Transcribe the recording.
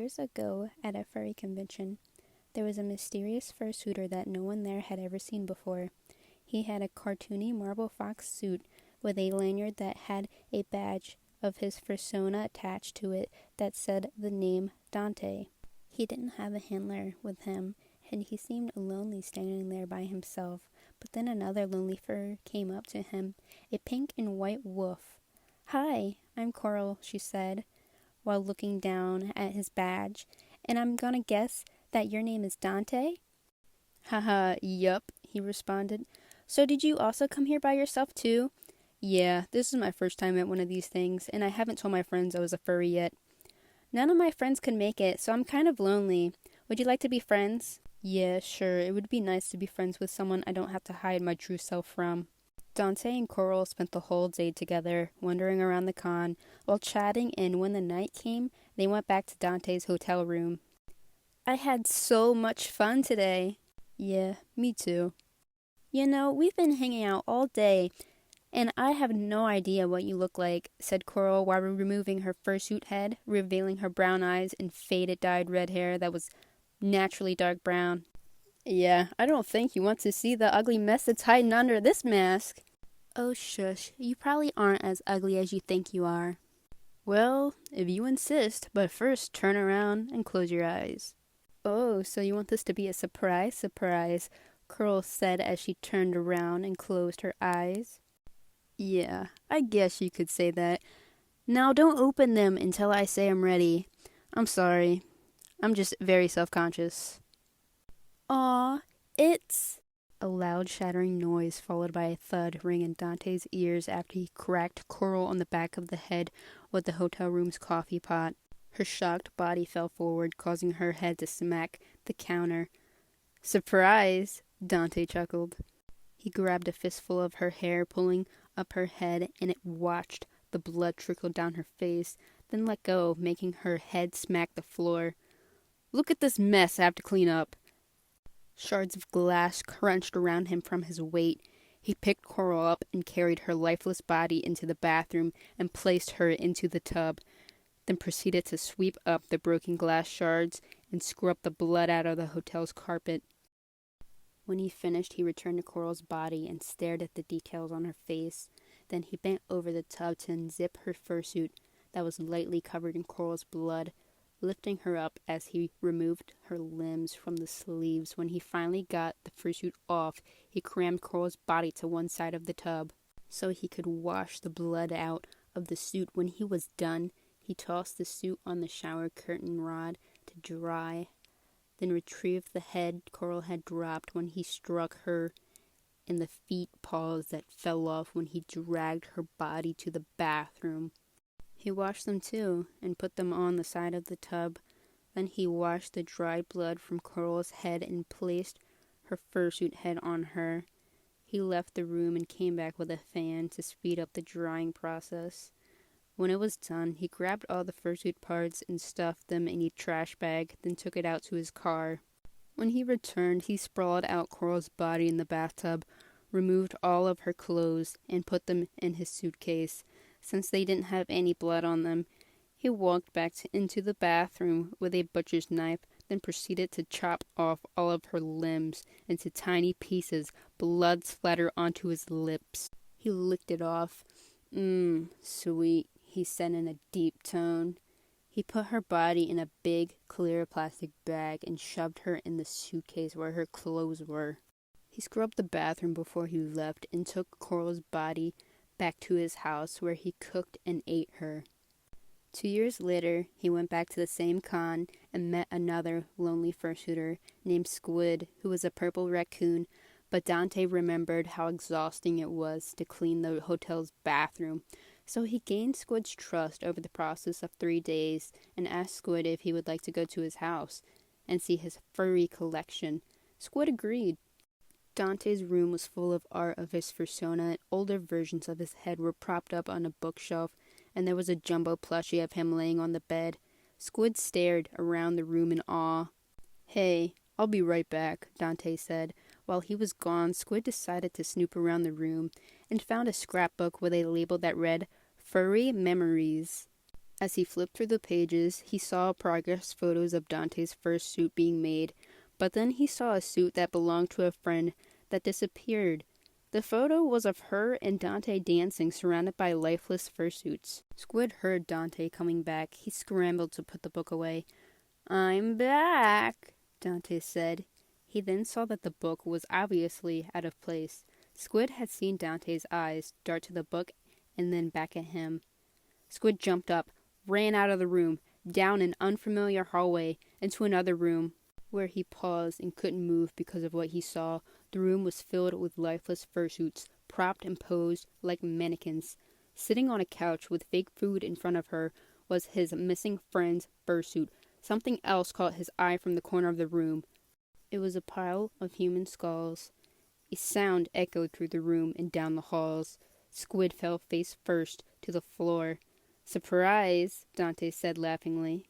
Years ago, at a furry convention, there was a mysterious fursuiter that no one there had ever seen before. He had a cartoony marble fox suit with a lanyard that had a badge of his persona attached to it that said the name Dante. He didn't have a handler with him, and he seemed lonely standing there by himself. But then another lonely fur came up to him, a pink and white wolf. "Hi, I'm Coral," she said, while looking down at his badge, "and I'm gonna guess that your name is Dante?" "Haha, yup," he responded. "So did you also come here by yourself too?" "Yeah, this is my first time at one of these things, and I haven't told my friends I was a furry yet." "None of my friends could make it, so I'm kind of lonely. Would you like to be friends?" "Yeah, sure, it would be nice to be friends with someone I don't have to hide my true self from." Dante and Coral spent the whole day together, wandering around the con, while chatting, and when the night came, they went back to Dante's hotel room. "I had so much fun today." "Yeah, me too." We've been hanging out all day, and I have no idea what you look like," said Coral while removing her fursuit head, revealing her brown eyes and faded dyed red hair that was naturally dark brown. "Yeah, I don't think you want to see the ugly mess that's hiding under this mask." "Oh, shush. You probably aren't as ugly as you think you are." "Well, if you insist, but first turn around and close your eyes." "Oh, so you want this to be a surprise," Coral said as she turned around and closed her eyes. "Yeah, I guess you could say that. Now don't open them until I say I'm ready. I'm sorry. I'm just very self-conscious." "Aw, it's..." A loud shattering noise followed by a thud rang in Dante's ears after he cracked Coral on the back of the head with the hotel room's coffee pot. Her shocked body fell forward, causing her head to smack the counter. "Surprise!" Dante chuckled. He grabbed a fistful of her hair, pulling up her head, and it watched the blood trickle down her face, then let go, making her head smack the floor. "Look at this mess I have to clean up." Shards of glass crunched around him from his weight. He picked Coral up and carried her lifeless body into the bathroom and placed her into the tub, then proceeded to sweep up the broken glass shards and scrub the blood out of the hotel's carpet. When he finished, he returned to Coral's body and stared at the details on her face. Then he bent over the tub to unzip her fursuit that was lightly covered in Coral's blood, lifting her up as he removed her limbs from the sleeves. When he finally got the fursuit off, he crammed Coral's body to one side of the tub so he could wash the blood out of the suit. When he was done, he tossed the suit on the shower curtain rod to dry, then retrieved the head Coral had dropped when he struck her, and the feet paws that fell off when he dragged her body to the bathroom. He washed them too, and put them on the side of the tub. Then he washed the dried blood from Coral's head and placed her fursuit head on her. He left the room and came back with a fan to speed up the drying process. When it was done, he grabbed all the fursuit parts and stuffed them in a trash bag, then took it out to his car. When he returned, he sprawled out Coral's body in the bathtub, removed all of her clothes, and put them in his suitcase. Since they didn't have any blood on them, he walked back into the bathroom with a butcher's knife, then proceeded to chop off all of her limbs into tiny pieces, blood splattered onto his lips. He licked it off. Sweet," he said in a deep tone. He put her body in a big, clear plastic bag and shoved her in the suitcase where her clothes were. He scrubbed the bathroom before he left and took Coral's body back to his house where he cooked and ate her. 2 years later, he went back to the same con and met another lonely fursuiter named Squid, who was a purple raccoon, but Dante remembered how exhausting it was to clean the hotel's bathroom. So he gained Squid's trust over the process of 3 days and asked Squid if he would like to go to his house and see his furry collection. Squid agreed. Dante's room was full of art of his persona, and older versions of his head were propped up on a bookshelf, and there was a jumbo plushie of him laying on the bed. Squid stared around the room in awe. "Hey, I'll be right back," Dante said. While he was gone, Squid decided to snoop around the room and found a scrapbook with a label that read, "Furry Memories." As he flipped through the pages, he saw progress photos of Dante's first suit being made, but then he saw a suit that belonged to a friend that disappeared. The photo was of her and Dante dancing, surrounded by lifeless fursuits. Squid heard Dante coming back. He scrambled to put the book away. "I'm back," Dante said. He then saw that the book was obviously out of place. Squid had seen Dante's eyes dart to the book and then back at him. Squid jumped up, ran out of the room, down an unfamiliar hallway, into another room, where he paused and couldn't move because of what he saw. The room was filled with lifeless fursuits, propped and posed like mannequins. Sitting on a couch with fake food in front of her was his missing friend's fursuit. Something else caught his eye from the corner of the room. It was a pile of human skulls. A sound echoed through the room and down the halls. Squid fell face first to the floor. "Surprise," Dante said laughingly.